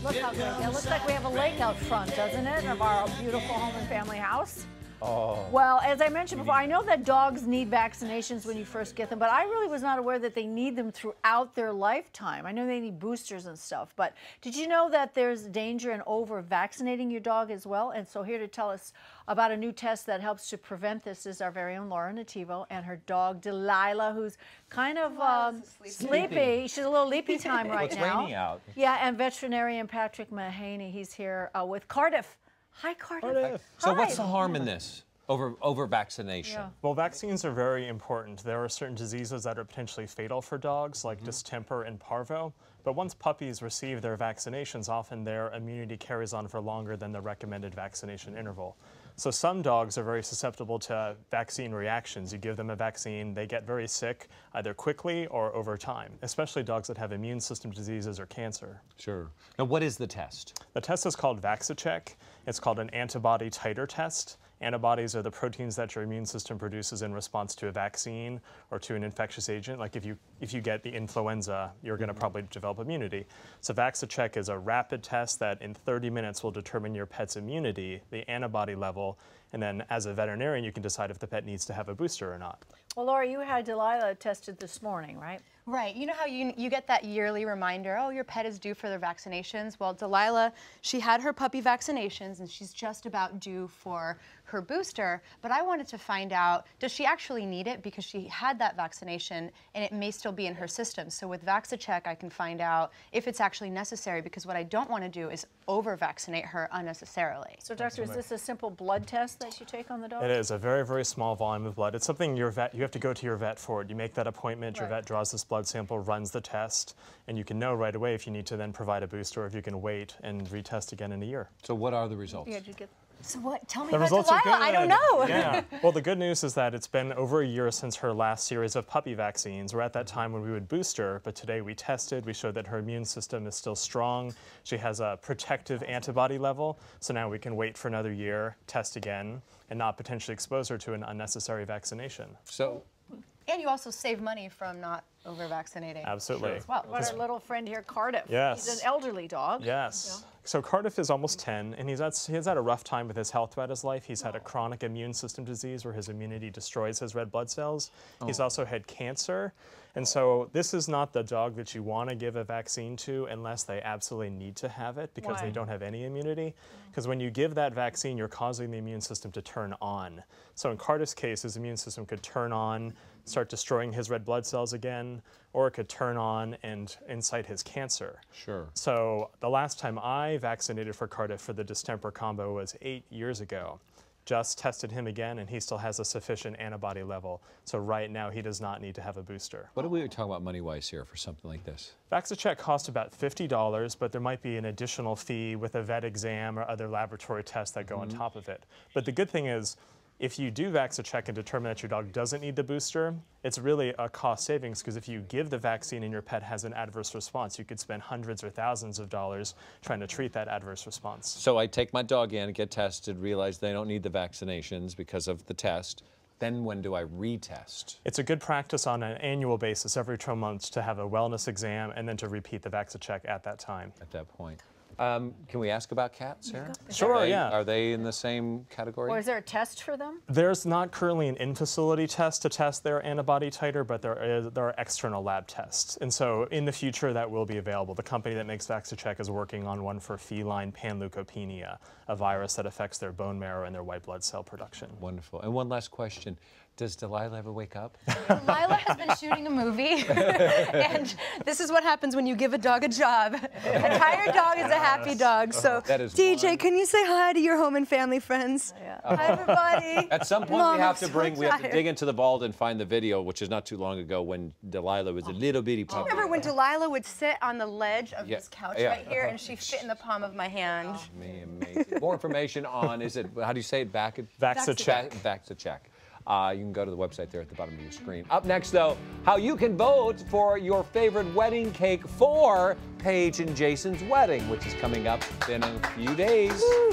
Look how great. It looks like we have a lake out front, doesn't it, of our beautiful home and family house? Oh. Well, as I mentioned before, I know that dogs need vaccinations when you first get them, but I really was not aware that they need them throughout their lifetime. I know they need boosters and stuff, but did you know that there's danger in over-vaccinating your dog as well? And so here to tell us about a new test that helps to prevent this is our very own Laura Nativo and her dog Delilah, who's kind of sleepy. She's a little leapy time right It's now. raining out. Yeah, and veterinarian Patrick Mahaney, he's here with Cardiff. Hi, Cardiff. So what's the harm in this, over vaccination? Yeah. Well, vaccines are very important. There are certain diseases that are potentially fatal for dogs, like distemper and parvo. But once puppies receive their vaccinations, often their immunity carries on for longer than the recommended vaccination interval. So some dogs are very susceptible to vaccine reactions. You give them a vaccine, they get very sick, either quickly or over time, especially dogs that have immune system diseases or cancer. Sure. Now, what is the test? The test is called VacciCheck. It's called an antibody titer test. Antibodies are the proteins that your immune system produces in response to a vaccine or to an infectious agent. Like if you get the influenza, you're going to probably develop immunity. So VacciCheck is a rapid test that in 30 minutes will determine your pet's immunity, the antibody level, and then as a veterinarian, you can decide if the pet needs to have a booster or not. Well, Laura, you had Delilah tested this morning, right? Right. You know how you get that yearly reminder, oh, your pet is due for their vaccinations? Well, Delilah, she had her puppy vaccinations, and she's just about due for her booster. But I wanted to find out, does she actually need it? Because she had that vaccination, and it may still be in her system. So with VacciCheck, I can find out if it's actually necessary, because what I don't want to do is over-vaccinate her unnecessarily. So, doctor, is this a simple blood test that you take on the dog? It is a very, very small volume of blood. It's something you have to go to your vet for it. You make that appointment, your vet draws this blood sample, runs the test, and you can know right away if you need to then provide a booster or if you can wait and retest again in a year. So what are the results? Yeah, did you get... So what? Tell me The about results are Delilah. good. I don't know. Yeah. Well, the good news is that it's been over a year since her last series of puppy vaccines. We're at that time when we would boost her, but today we tested. We showed that her immune system is still strong. She has a protective antibody level, so now we can wait for another year, test again, and not potentially expose her to an unnecessary vaccination. So, And you also save money from not over-vaccinating. Absolutely. As well. What our little friend here, Cardiff. Yes. He's an elderly dog. Yes. So Cardiff is almost 10, and he has had a rough time with his health throughout his life. He's had a chronic immune system disease where his immunity destroys his red blood cells. He's also had cancer. And so this is not the dog that you want to give a vaccine to unless they absolutely need to have it because they don't have any immunity. Because when you give that vaccine, you're causing the immune system to turn on. So in Cardiff's case, his immune system could turn on, start destroying his red blood cells again, or it could turn on and incite his cancer. sure. So the last time I vaccinated for Cardiff for the distemper combo was 8 years ago. Just tested him again, and he still has a sufficient antibody level. So right now, he does not need to have a booster. What are we talking about money-wise here for something like this? VacciCheck costs about $50, but there might be an additional fee with a vet exam or other laboratory tests that go on top of it. But the good thing is, if you do VacciCheck and determine that your dog doesn't need the booster, it's really a cost savings because if you give the vaccine and your pet has an adverse response, you could spend hundreds or thousands of dollars trying to treat that adverse response. So I take my dog in, get tested, realize they don't need the vaccinations because of the test. Then when do I retest? It's a good practice on an annual basis every 2 months to have a wellness exam and then to repeat the VacciCheck at that time. At that point. Can we ask about cats, Sarah? Sure, yeah. Are they in the same category? Or is there a test for them? There's not currently an in-facility test to test their antibody titer, but there are external lab tests. And so in the future, that will be available. The company that makes VacciCheck is working on one for feline panleukopenia, a virus that affects their bone marrow and their white blood cell production. Wonderful. And one last question. Does Delilah ever wake up? Delilah has been shooting a movie, and this is what happens when you give a dog a job. A tired dog is a happy dog. So, That is DJ, can you say hi to your home and family friends? Hi, everybody. At some point, Mom, we have I'm to so we have to tired. dig into the vault and find the video, which is not too long ago when Delilah was a little bitty puppy. Remember when Delilah would sit on the ledge of Yeah, this couch yeah. right here, and she fit in the palm of my hand? Amazing. More information on, how do you say it? VacciCheck. VacciCheck. You can go to the website there at the bottom of your screen. Up next, though, how you can vote for your favorite wedding cake for Paige and Jason's wedding, which is coming up in a few days. Woo.